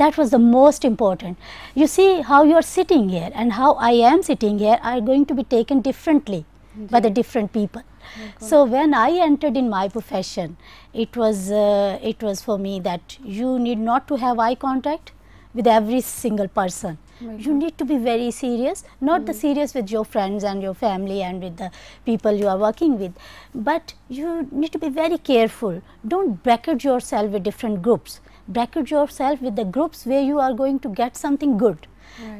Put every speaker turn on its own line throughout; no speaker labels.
That was the most important. You see how you are sitting here and how I am sitting here are going to be taken differently by the different people. So when I entered in my profession, it was for me that you need not to have eye contact with every single person. You need to be very serious, not the serious with your friends and your family and with the people you are working with, but you need to be very careful. Don't bracket yourself with different groups. Bracket yourself with the groups where you are going to get something good.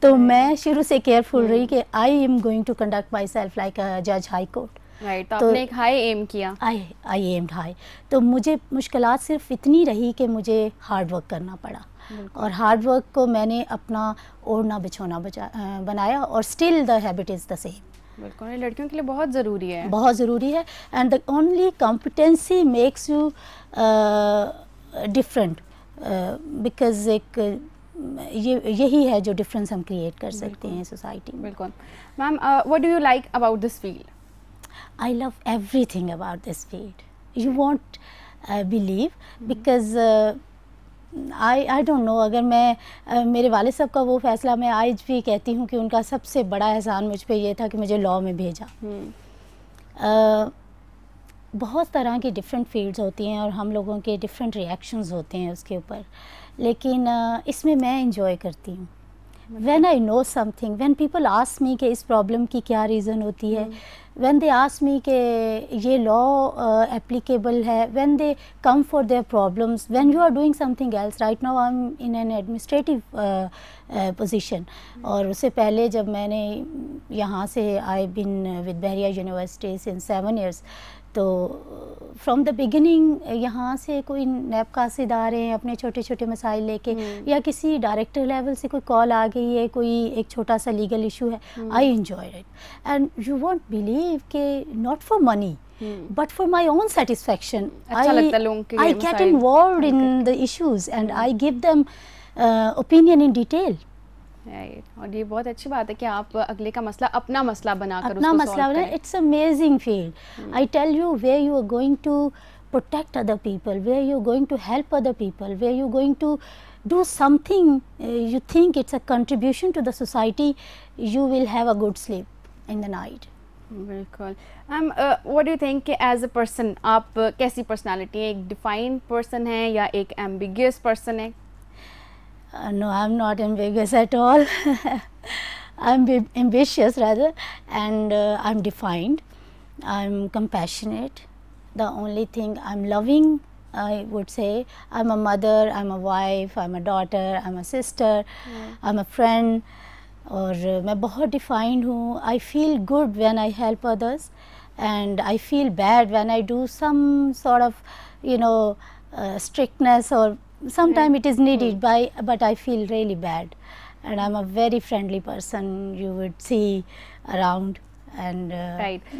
تو میں شروع سے careful رہی کہ I am going to conduct myself like a جج high court.
Right, تو آپ نے ایک ہائی ایم کیا.
آئی ایمڈ ہائی. تو مجھے مشکلات صرف اتنی رہی کہ مجھے ہارڈ ورک کرنا پڑا, اور ہارڈ ورک کو میں نے اپنا اوڑھنا بچھونا بنایا, اور still the habit is the same.
بالکل, لڑکیوں کے لیے بہت ضروری ہے,
بہت ضروری ہے. And the only competency makes you different, because ایک یہی ہے جو ڈفرینس ہم کریٹ کر سکتے ہیں سوسائٹی میں.
بالکل. Ma'am, what do you like about this field?
I love everything about this field. You won't believe, because I don't know, اگر میں میرے والد صاحب کا وہ فیصلہ میں آج بھی کہتی ہوں کہ ان کا سب سے بڑا احسان مجھ پہ یہ تھا کہ مجھے لاء میں بھیجا. بہت طرح کی ڈفرینٹ فیلڈز ہوتی ہیں اور ہم لوگوں کے ڈفرینٹ ریئیکشنز ہوتے ہیں اس کے اوپر, لیکن اس میں میں انجوائے کرتی ہوں. When I know something, when people ask me کہ اس پرابلم کی کیا ریزن ہوتی ہے, when they ask me کہ یہ law applicable ہے, when they come for their problems, when you are doing something else. Right now I'm in an administrative position, اور اس سے پہلے جب میں نے یہاں سے I've been with بحریہ یونیورسٹی since 7 years, تو فرام دا بگننگ یہاں سے کوئی نیب قاصد آ رہے ہیں اپنے چھوٹے چھوٹے مسائل لے کے, یا کسی ڈائریکٹر لیول سے کوئی کال آ گئی ہے, کوئی ایک چھوٹا سا لیگل ایشو ہے, I enjoy it. And you won't believe کہ not for money but for my own satisfaction, I get involved in the issues and I give them opinion in detail.
اور یہ بہت اچھی بات ہے کہ آپ اگلے کا مسئلہ اپنا مسئلہ بنا کر
اپنا مسئلہ بنا. It's amazing field. I tell you, where you are going to protect other people, where you are going to help other people, where you are going to do something you think it's a contribution to the society, you will have a good sleep in the night.
بالکل. میم, what do you think کہ as a person آپ کیسی personality ہیں؟ ایک defined person ہے یا ایک ambiguous person ہے؟
No, I'm not ambiguous at all. I'm ambitious rather, and I'm defined. I'm compassionate. The only thing I'm loving, I would say, I'm a mother, I'm a wife, I'm a daughter, I'm a sister, I'm a friend. اور میں بہت defined ہوں. I feel good when I help others, and I feel bad when I do some sort of, strictness, or sometimes it is needed but I feel really bad. And I'm a very friendly person, you would see around. And
right.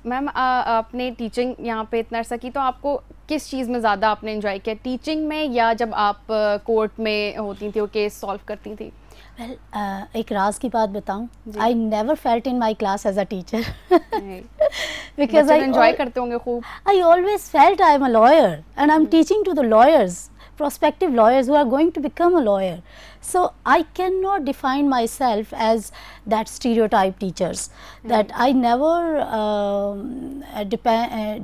میم, آپ نے teaching یہاں پہ اتنا عرصہ کی, تو آپ کو کس چیز میں زیادہ آپ نے انجوائے کیا, ٹیچنگ میں یا جب آپ کورٹ میں ہوتی تھیں اور کیس سالو کرتی تھیں؟
Well, ایک راز کی بات بتاؤں, I never felt in my class as a teacher. Because I
enjoy کرتے ہوں گے خوب.
I always felt I am a lawyer and I'm teaching to the lawyers, prospective lawyers who are going to become a lawyer. So I cannot define myself as that stereotype teachers. That I never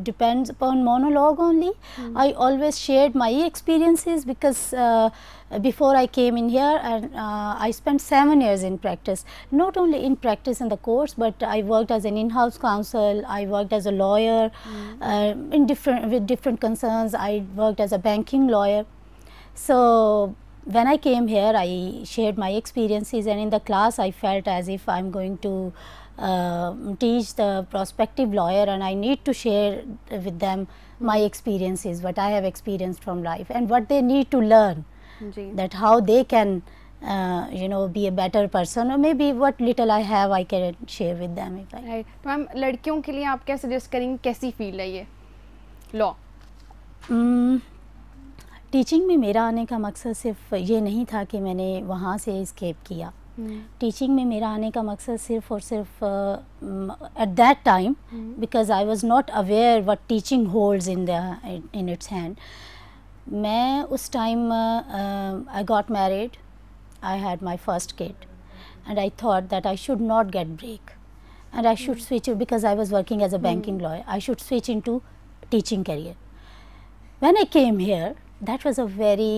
depends upon monologue only. I always shared my experiences, because before I came in here, and I spent 7 years in practice. Not only in practice in the courts, but I worked as an in-house counsel. I worked as a lawyer with different concerns. I worked as a banking lawyer. So when I came here, I shared my experiences, and in the class I felt as if I'm going to teach the prospective lawyer, and I need to share with them my experiences, what I have experienced from life, and what they need to learn, that how they can be a better person, or maybe what little I have I can share with them.
Right. تو میم, لڑکیوں کے لیے آپ کیا suggest کریں گے, کیسی field ہے یہ لاء؟
ٹیچنگ میں میرا آنے کا مقصد صرف یہ نہیں تھا کہ میں نے وہاں سے اسکیپ کیا. ٹیچنگ میں میرا آنے کا مقصد صرف اور صرف at that time, because I was not aware what teaching holds in its hand. میں اس time I got married, I had my first kid, and I thought that I should not get break, and I should switch, because I was working as a banking lawyer, I should switch into teaching career. When I came here, that was a very,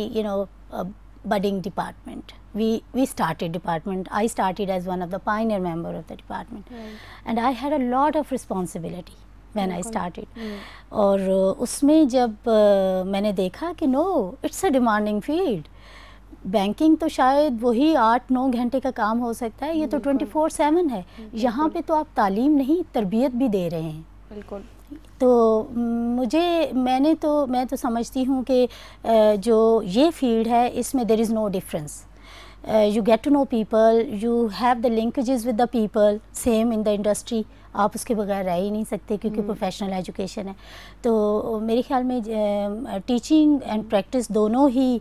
budding department. We started department. I started as one of the pioneer member of the department. Right. And I had a lot of responsibility when I started. اور اس میں جب میں نے دیکھا کہ no, it's a demanding field. Banking تو شاید وہی 8-9 گھنٹے کا کام ہو سکتا ہے, یہ تو 24/7 ہے. یہاں پہ تو آپ تعلیم نہیں تربیت بھی دے رہے ہیں.
بالکل.
تو میں تو سمجھتی ہوں کہ جو یہ فیلڈ ہے اس میں there is no difference. You get to know people, you have the linkages with the people, same in the industry. آپ اس کے بغیر رہ ہی نہیں سکتے کیونکہ پروفیشنل ایجوکیشن ہے. تو میرے خیال میں ٹیچنگ اینڈ پریکٹس دونوں ہی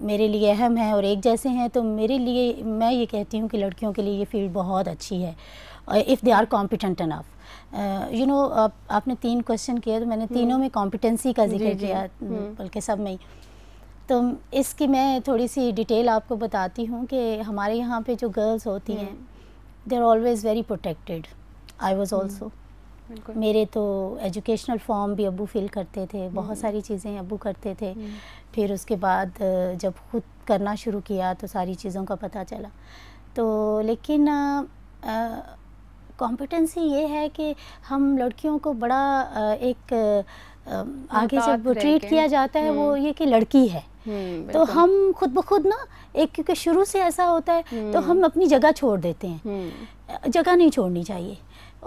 میرے لیے اہم ہیں اور ایک جیسے ہیں. تو میرے لیے میں یہ کہتی ہوں کہ لڑکیوں کے لیے یہ فیلڈ بہت اچھی ہے if they are competent enough. You know آپ نے 3 کویشچن کیا تو میں نے تینوں میں کمپیٹنسی کا ذکر کیا, بلکہ سب میں ہی. تو اس کی میں تھوڑی سی ڈیٹیل آپ کو بتاتی ہوں کہ ہمارے یہاں پہ جو گرلز ہوتی ہیں they are always very protected. I was also. میرے تو ایجوکیشنل فارم بھی ابو فل کرتے تھے, بہت ساری چیزیں ابو کرتے تھے. پھر اس کے بعد جب خود کرنا شروع کیا تو ساری چیزوں کا پتہ چلا. تو لیکن کمپیٹنسی یہ ہے کہ ہم لڑکیوں کو بڑا ایک آگے جب ٹریٹ کیا جاتا ہے وہ یہ کہ لڑکی ہے, تو ہم خود بخود نا ایک, کیونکہ شروع سے ایسا ہوتا ہے تو ہم اپنی جگہ چھوڑ دیتے ہیں. جگہ نہیں چھوڑنی چاہیے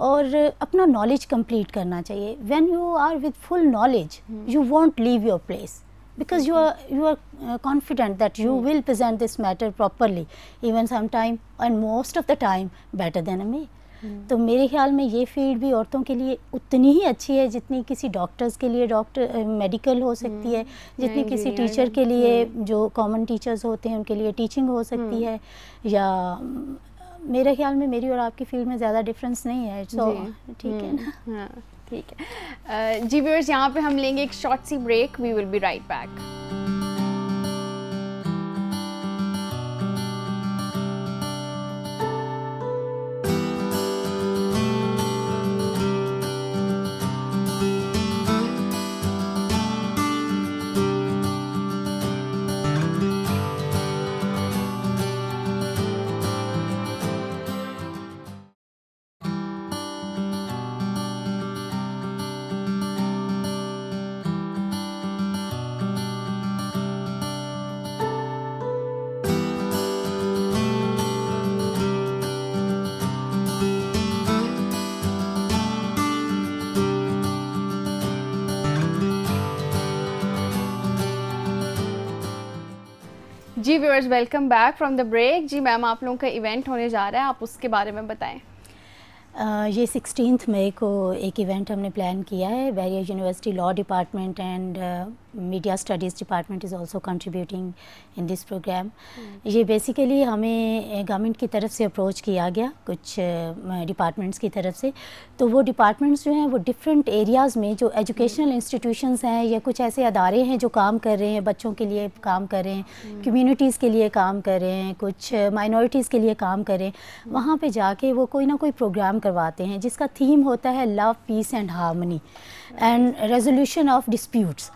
اور اپنا نالج کمپلیٹ کرنا چاہیے. When you are with full knowledge you won't leave your place because you are confident that you will present this matter properly, even sometime and most of the time better than a male. تو میرے خیال میں یہ field بھی عورتوں کے لیے اتنی ہی اچھی ہے جتنی کسی ڈاکٹرز کے لیے میڈیکل ہو سکتی ہے, جتنی کسی ٹیچر کے لیے جو کامن ٹیچرز ہوتے ہیں ان کے لیے ٹیچنگ ہو سکتی ہے. یا میرے خیال میں میری اور آپ کی فیلڈ میں زیادہ ڈفرینس نہیں ہے. سو ٹھیک ہے نا.
ٹھیک ہے جی ویورز, یہاں پہ ہم لیں گے ایک شارٹ سی break. We will be right back. جی viewers, welcome back from the break. جی میم, آپ لوگوں کا ایونٹ ہونے جا رہا ہے, آپ اس کے بارے میں بتائیں.
یہ 16 مئی کو ایک ایونٹ ہم نے پلان کیا ہے. Bahria university law department and media studies department is also contributing in this program. یہ بیسیکلی ہمیں گورنمنٹ کی طرف سے اپروچ کیا گیا کچھ ڈپارٹمنٹس کی طرف سے. تو وہ ڈپارٹمنٹس جو ہیں وہ ڈفرینٹ ایریاز میں جو ایجوکیشنل انسٹیٹیوشنس ہیں یا کچھ ایسے ادارے ہیں جو کام کر رہے ہیں, بچوں کے لیے کام کر رہے ہیں, کمیونٹیز کے لیے کام کر رہے ہیں, کچھ مائنورٹیز کے لیے کام کر رہے ہیں, وہاں پہ جا کے وہ کوئی نہ کوئی پروگرام کرواتے ہیں جس کا تھیم ہوتا ہے love, peace and harmony and resolution of disputes.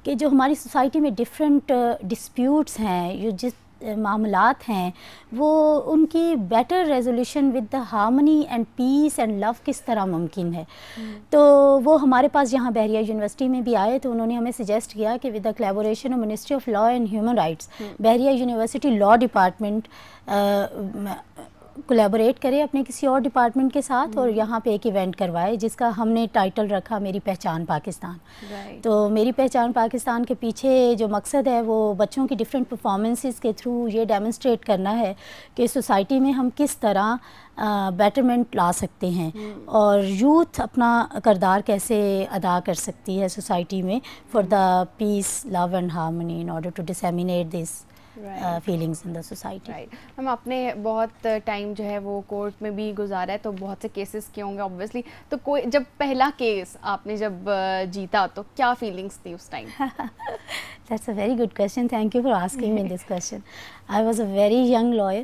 کہ جو ہماری سوسائٹی میں ڈفرینٹ ڈسپیوٹس ہیں, جو جس معاملات ہیں, وہ ان کی better resolution with the harmony and peace and love کس طرح ممکن ہے. تو وہ ہمارے پاس یہاں بحریہ یونیورسٹی میں بھی آئے تو انہوں نے ہمیں سجیسٹ کیا کہ with the collaboration of ministry of law and human rights, بحریہ یونیورسٹی لاء ڈپارٹمنٹ کولیبوریٹ کرے اپنے کسی اور ڈپارٹمنٹ کے ساتھ اور یہاں پہ ایک ایونٹ کروائے جس کا ہم نے ٹائٹل رکھا میری پہچان پاکستان. تو میری پہچان پاکستان کے پیچھے جو مقصد ہے وہ بچوں کی ڈفرینٹ پرفارمنسز کے تھرو یہ ڈیمونسٹریٹ کرنا ہے کہ سوسائٹی میں ہم کس طرح بیٹرمنٹ لا سکتے ہیں اور یوتھ اپنا کردار کیسے ادا کر سکتی ہے سوسائٹی میں for the peace, love and harmony in order to disseminate this feelings in the society.
ہم آپ نے بہت ٹائم جو ہے وہ کورٹ میں بھی گزارا ہے, تو بہت سے کیسز کیے ہوں گے آبویسلی. تو کوئی جب پہلا کیس آپ نے جب جیتا تو کیا فیلنگس تھی اس time?
That's a very good question, thank you for asking me this question. I was a very young lawyer.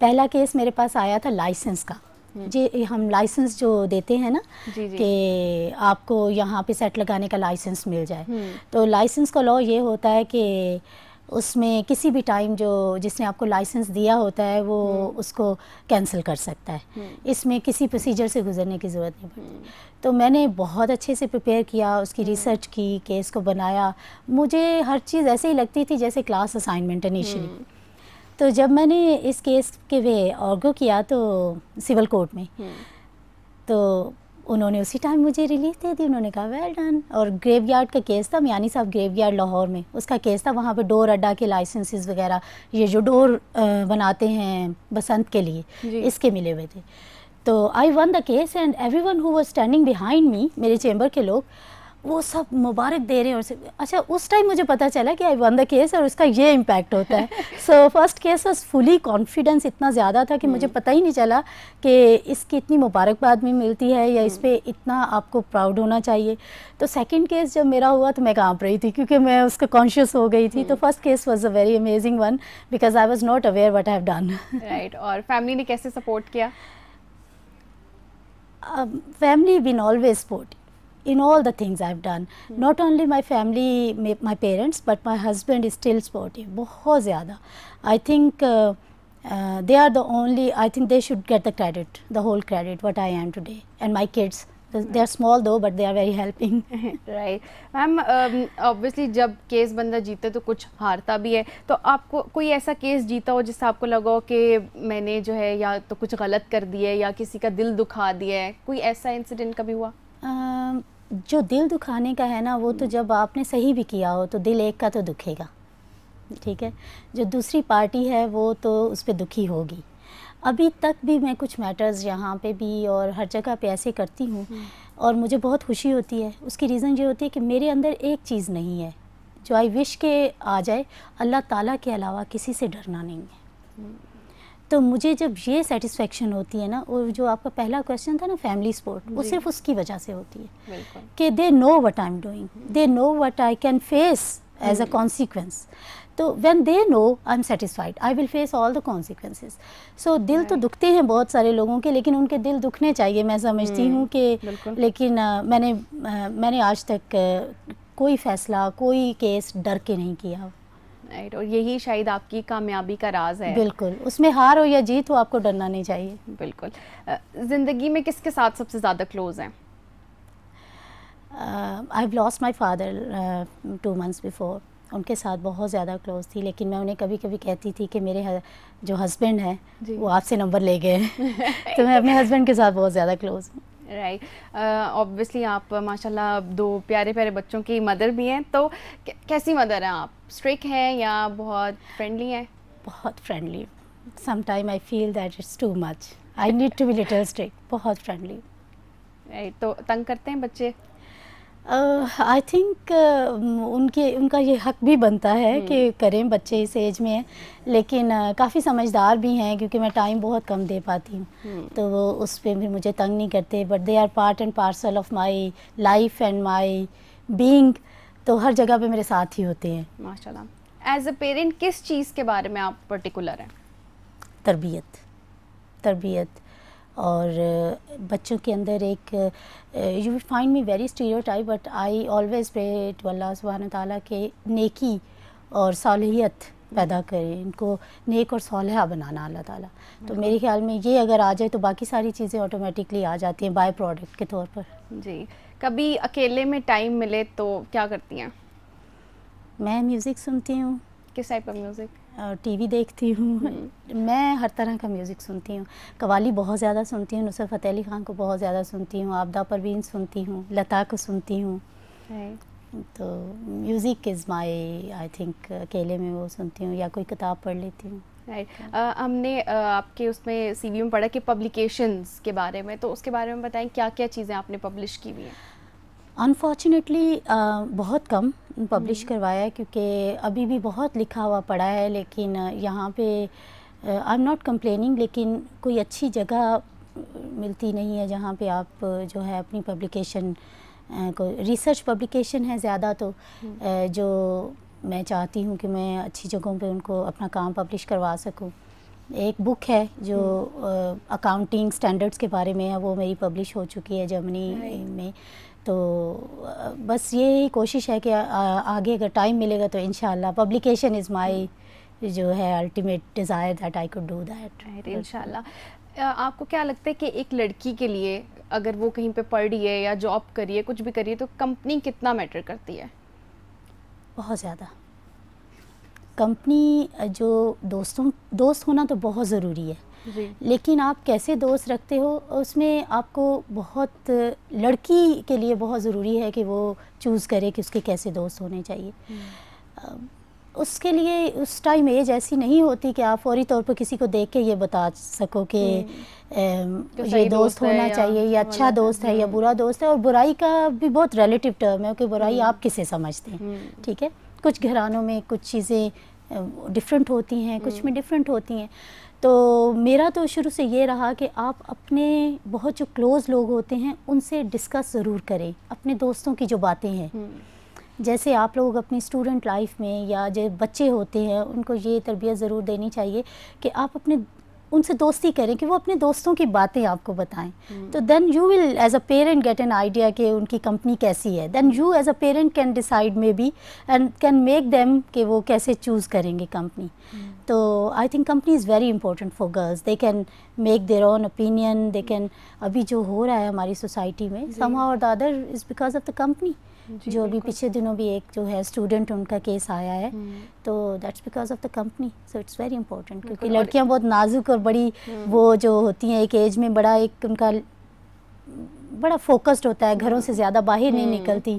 پہلا کیس میرے پاس آیا تھا لائسنس کا. جی ہم لائسنس جو دیتے ہیں نا کہ آپ کو یہاں پہ سیٹ لگانے کا لائسنس مل جائے, تو لائسنس کا لاء یہ ہوتا ہے کہ اس میں کسی بھی ٹائم جو جس نے آپ کو لائسنس دیا ہوتا ہے وہ اس کو کینسل کر سکتا ہے. اس میں کسی پروسیجر سے گزرنے کی ضرورت نہیں پڑتی. تو میں نے بہت اچھے سے پریپیئر کیا, اس کی ریسرچ کی, کیس کو بنایا. مجھے ہر چیز ایسے ہی لگتی تھی جیسے کلاس اسائنمنٹ انیشلی. تو جب میں نے اس کیس کے وے آرگو کیا تو سول کورٹ میں, تو انہوں نے اسی ٹائم مجھے ریلیز دے دی. انہوں نے کہا ویل ڈن. اور گریو یارڈ کا کیس تھا, میانی صاحب گریو یارڈ لاہور میں, اس کا کیس تھا. وہاں پہ ڈور اڈا کے لائسنسز وغیرہ, یہ جو ڈور بناتے ہیں بسنت کے لیے, اس کے ملے ہوئے تھے. تو I won the case and everyone who was standing behind me, میرے چیمبر کے لوگ, وہ سب مبارک دے رہے ہیں. اور اچھا اس ٹائم مجھے پتہ چلا کہ آئی ون دا کیس اور اس کا یہ امپیکٹ ہوتا ہے. So first case was fully confidence اتنا زیادہ تھا کہ مجھے پتہ ہی نہیں چلا کہ اس کی اتنی مبارکباد میں ملتی ہے یا اس پہ اتنا آپ کو پراؤڈ ہونا چاہیے. تو سیکنڈ کیس جب میرا ہوا تو میں کانپ رہی تھی کیونکہ میں اس کا کانشیس ہو گئی تھی. تو first case was a very amazing one because I was not aware what I have done.
Right. اور فیملی نے کیسے سپورٹ کیا؟
Family been always supportive in all the things I've done. Not only my family, my parents, but my husband is still supportive. بہت زیادہ. I think they are the only, I think they should get the credit, the whole credit what I am today. And my kids, they are small though, but they are very helping.
Right. Ma'am obviously جب case بندہ جیتے تو کچھ ہارتا بھی ہے, تو آپ کو کوئی ایسا کیس جیتا ہو جس سے آپ کو لگا ہو کہ میں نے جو ہے یا تو کچھ غلط کر دیا ہے یا کسی کا دل دکھا دیا ہے, کوئی ایسا انسیڈنٹ کبھی ہوا؟
جو دل دکھانے کا ہے نا وہ تو جب آپ نے صحیح بھی کیا ہو تو دل ایک کا تو دکھے گا, ٹھیک ہے. جو دوسری پارٹی ہے وہ تو اس پہ دکھی ہوگی. ابھی تک بھی میں کچھ میٹرز یہاں پہ بھی اور ہر جگہ پہ ایسے کرتی ہوں اور مجھے بہت خوشی ہوتی ہے. اس کی ریزن یہ ہوتی ہے کہ میرے اندر ایک چیز نہیں ہے جو آئی وش کہ آ جائے, اللہ تعالیٰ کے علاوہ کسی سے ڈرنا نہیں ہے. تو مجھے جب یہ سیٹسفیکشن ہوتی ہے نا, اور جو آپ کا پہلا کویشچن تھا نا فیملی سپورٹ, وہ صرف اس کی وجہ سے ہوتی ہے کہ they know what I am doing, they know what I can face as a consequence. تو when they know I am satisfied, I will face all the consequences. So دل تو دکھتے ہیں بہت سارے لوگوں کے, لیکن ان کے دل دکھنے چاہیے, میں سمجھتی ہوں کہ. لیکن میں نے آج تک کوئی فیصلہ, کوئی کیس ڈر کے نہیں کیا.
رائٹ. اور یہی شاید آپ کی کامیابی کا راز ہے.
بالکل. اس میں ہار ہو یا جیت ہو, آپ کو ڈرنا نہیں چاہیے.
بالکل. زندگی میں کس کے ساتھ سب سے زیادہ کلوز ہیں؟
I have lost my father 2 months before. ان کے ساتھ بہت زیادہ کلوز تھی, لیکن میں انہیں کبھی کبھی کہتی تھی کہ میرے جو ہسبینڈ ہیں وہ آپ سے نمبر لے گئے ہیں. تو میں اپنے ہسبینڈ کے ساتھ بہت زیادہ کلوز ہوں.
رائٹ. اوبویسلی آپ ماشاء اللہ 2 پیارے پیارے بچوں کی مدر بھی ہیں, تو کیسی مدر ہیں آپ؟ اسٹرکٹ ہیں یا بہت فرینڈلی ہیں؟
بہت friendly. Some time I feel that it's too much, I need to be little strict. بہت فرینڈلی.
رائٹ. تو تنگ کرتے ہیں بچے؟
آئی تھنک ان کا یہ حق بھی بنتا ہے کہ کریں, بچے اس ایج میں ہیں, لیکن کافی سمجھدار بھی ہیں کیونکہ میں ٹائم بہت کم دے پاتی ہوں, تو وہ اس پہ بھی مجھے تنگ نہیں کرتے. But they are part and parcel of my life and my being, تو ہر جگہ پہ میرے ساتھ ہی ہوتے ہیں.
ماشاء اللہ. ایز اے پیرنٹ کس چیز کے بارے میں آپ پرٹیکولر ہیں؟
تربیت اور بچوں کے اندر ایک you will find me very stereotype, but I always pray to Allah سبحانہ تعالیٰ کہ نیکی اور صالحیت پیدا کرے, ان کو نیک اور صالحہ بنانا اللہ تعالیٰ. تو میرے خیال میں یہ اگر آ جائے تو باقی ساری چیزیں آٹومیٹکلی آ جاتی ہیں بائی پروڈکٹ کے طور پر. جی.
کبھی اکیلے میں ٹائم ملے تو کیا کرتی ہیں؟
میں میوزک سنتی ہوں.
کس ٹائپ کا میوزک؟
ٹی وی دیکھتی ہوں. میں ہر طرح کا میوزک سنتی ہوں. قوالی بہت زیادہ سنتی ہوں, نصرت فتح علی خان کو بہت زیادہ سنتی ہوں, آبدہ پروین سنتی ہوں, لتا کو سنتی ہوں. تو music is my, I think اکیلے میں وہ سنتی ہوں یا کوئی کتاب پڑھ لیتی ہوں.
ہم نے آپ کے اس میں سی وی میں پڑھا کہ پبلیکیشنز کے بارے میں, تو اس کے بارے میں بتائیں کیا کیا چیزیں آپ نے پبلش کی ہوئی ہیں؟
انفارچونیٹلی بہت کم پبلش کروایا ہے کیونکہ ابھی بھی بہت لکھا ہوا پڑا ہے, لیکن یہاں پہ آئی ایم ناٹ کمپلیننگ, لیکن کوئی اچھی جگہ ملتی نہیں ہے جہاں پہ آپ جو ہے اپنی پبلیکیشن کو, ریسرچ پبلیکیشن ہے زیادہ, تو جو میں چاہتی ہوں کہ میں اچھی جگہوں پہ ان کو اپنا کام پبلش کروا سکوں. ایک بک ہے جو اکاؤنٹنگ سٹینڈرڈس کے بارے میں ہے, وہ میری پبلش ہو چکی ہے جرمنی میں. تو بس یہی کوشش ہے کہ آگے اگر ٹائم ملے گا تو انشاءاللہ پبلیکیشن از مائی جو ہے ultimate desire that I could do that.
انشاءاللہ. آپ کو کیا لگتا ہے کہ ایک لڑکی کے لیے اگر وہ کہیں پہ پڑھ رہی ہے یا جاب کر رہی ہے, کچھ بھی کر رہی ہے, تو کمپنی کتنا میٹر کرتی ہے؟
بہت زیادہ. کمپنی جو دوست ہونا تو بہت ضروری ہے, لیکن آپ کیسے دوست رکھتے ہو اس میں آپ کو بہت, لڑکی کے لیے بہت ضروری ہے کہ وہ چوز کرے کہ اس کے کیسے دوست ہونے چاہیے. اس کے لیے اس ٹائم ایج ایسی نہیں ہوتی کہ آپ فوری طور پر کسی کو دیکھ کے یہ بتا سکو کہ یہ دوست ہونا چاہیے, یہ اچھا دوست ہے یا برا دوست ہے. اور برائی کا بھی بہت ریلیٹیو ٹرم ہے کہ برائی آپ کسے سمجھتے ہیں. ٹھیک ہے, کچھ گھرانوں میں کچھ چیزیں ڈفرینٹ ہوتی ہیں, کچھ میں ڈفرینٹ ہوتی ہیں. تو میرا تو شروع سے یہ رہا کہ آپ اپنے بہت جو کلوز لوگ ہوتے ہیں ان سے ڈسکس ضرور کریں اپنے دوستوں کی جو باتیں ہیں. جیسے آپ لوگ اپنی اسٹوڈنٹ لائف میں یا جو بچے ہوتے ہیں ان کو یہ تربیت ضرور دینی چاہیے کہ آپ اپنے ان سے دوستی کریں کہ وہ اپنے دوستوں کی باتیں آپ کو بتائیں. تو then you will as a parent get an idea کہ ان کی کمپنی کیسی ہے. Then you as a parent can decide may be and can make them کہ وہ کیسے چوز کریں گے کمپنی. تو I think company is very important for girls. They can make their own opinion. They can, ابھی جو ہو رہا ہے ہماری سوسائٹی میں سم ہاؤ اور the other is because of the company. جو ابھی پچھلے دنوں بھی ایک جو ہے اسٹوڈنٹ ان کا کیس آیا ہے, تو that's because of the company. So it's very important کیونکہ لڑکیاں بہت نازک اور بڑی وہ جو ہوتی ہیں ایک ایج میں بڑا ایک ان کا بڑا فوکسڈ ہوتا ہے, گھروں سے زیادہ باہر نہیں نکلتی.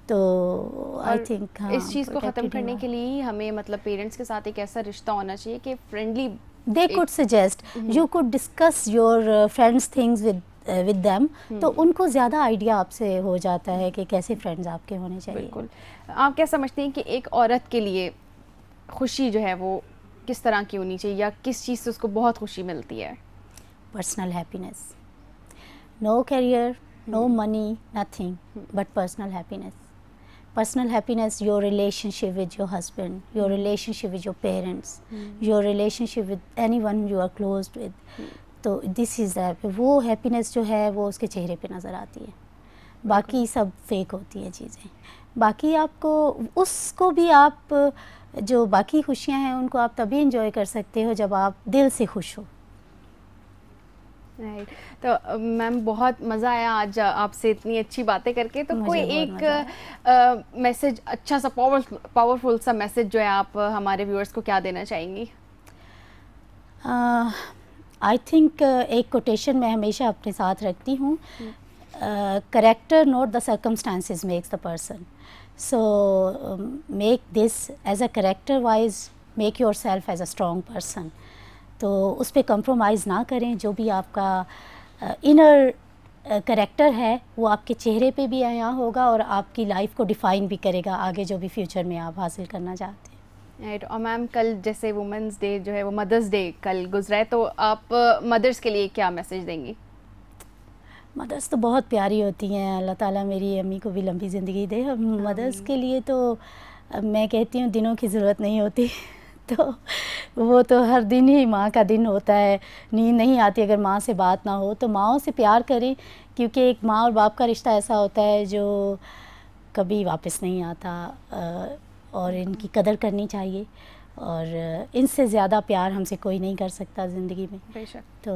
تو آئی تھنک
اس چیز کو ختم کرنے کے لیے ہمیں مطلب پیرنٹس کے ساتھ ایک ایسا رشتہ ہونا چاہیے کہ friendly
they could suggest, you could discuss your friends things with them. تو ان کو زیادہ آئیڈیا آپ سے ہو جاتا ہے کہ کیسے فرینڈز آپ کے ہونے چاہیے.
بالکل. آپ کیا سمجھتے ہیں کہ ایک عورت کے لیے خوشی جو ہے وہ کس طرح کی ہونی چاہیے, یا کس چیز سے اس کو بہت خوشی ملتی ہے؟
Personal happiness. No career, no money, nothing but personal happiness. Personal happiness, your relationship with your husband, your relationship with your parents, your relationship with anyone you are close with. تو this is that. وہ happiness جو ہے وہ اس کے چہرے پہ نظر آتی ہے, باقی سب فیک ہوتی ہیں چیزیں. باقی آپ کو اس کو بھی آپ جو باقی خوشیاں ہیں ان کو آپ تبھی انجوائے کر سکتے ہو جب آپ دل سے خوش ہو.
تو میم بہت مزہ آیا آج آپ سے اتنی اچھی باتیں کر کے. تو کوئی ایک میسج, اچھا سا پاورفل سا میسج جو ہے آپ ہمارے ویورز کو کیا دینا چاہیں گی؟
آئی تھنک ایک کوٹیشن میں ہمیشہ اپنے ساتھ رکھتی ہوں, character not the circumstances makes the person. So make this as a character wise, make your self as a strong person. تو اس پہ کمپرومائز نہ کریں. جو بھی آپ کا انر کریکٹر ہے وہ آپ کے چہرے پہ بھی عیاں ہوگا اور آپ کی لائف کو ڈیفائن بھی کرے گا آگے جو بھی فیوچر میں آپ حاصل کرنا چاہتے ہیں.
رائٹ. اور میم کل جیسے وومنس ڈے جو ہے وہ مدرس ڈے کل گزرا ہے, تو آپ مدرس کے لیے کیا میسج دیں گی؟
مدرس تو بہت پیاری ہوتی ہیں, اللہ تعالیٰ میری امی کو بھی لمبی زندگی دے. اور مدرس کے لیے تو میں کہتی ہوں دنوں کی ضرورت نہیں ہوتی. تو وہ تو ہر دن ہی ماں کا دن ہوتا ہے. نیند نہیں آتی اگر ماں سے بات نہ ہو. تو ماؤں سے پیار کریں, کیونکہ ایک ماں اور باپ کا رشتہ ایسا ہوتا ہے جو کبھی واپس نہیں آتا, اور ان کی قدر کرنی چاہیے. اور ان سے زیادہ پیار ہم سے کوئی نہیں کر سکتا زندگی میں.
بے شک.
تو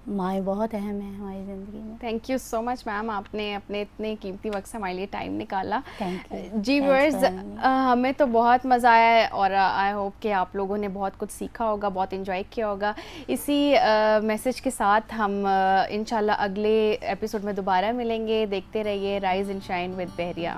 مائیں بہت اہم ہیں ہماری زندگی میں.
تھینک یو سو مچ میم, آپ نے اپنے اتنے قیمتی وقت سے ہمارے لیے ٹائم نکالا. جی ویورز, ہمیں تو بہت مزہ آیا ہے اور آئی ہوپ کہ آپ لوگوں نے بہت کچھ سیکھا ہوگا, بہت انجوائے کیا ہوگا. اسی میسج کے ساتھ ہم انشاءاللہ اگلے ایپیسوڈ میں دوبارہ ملیں گے. دیکھتے رہیے رائز اینڈ شائن ود بحریہ.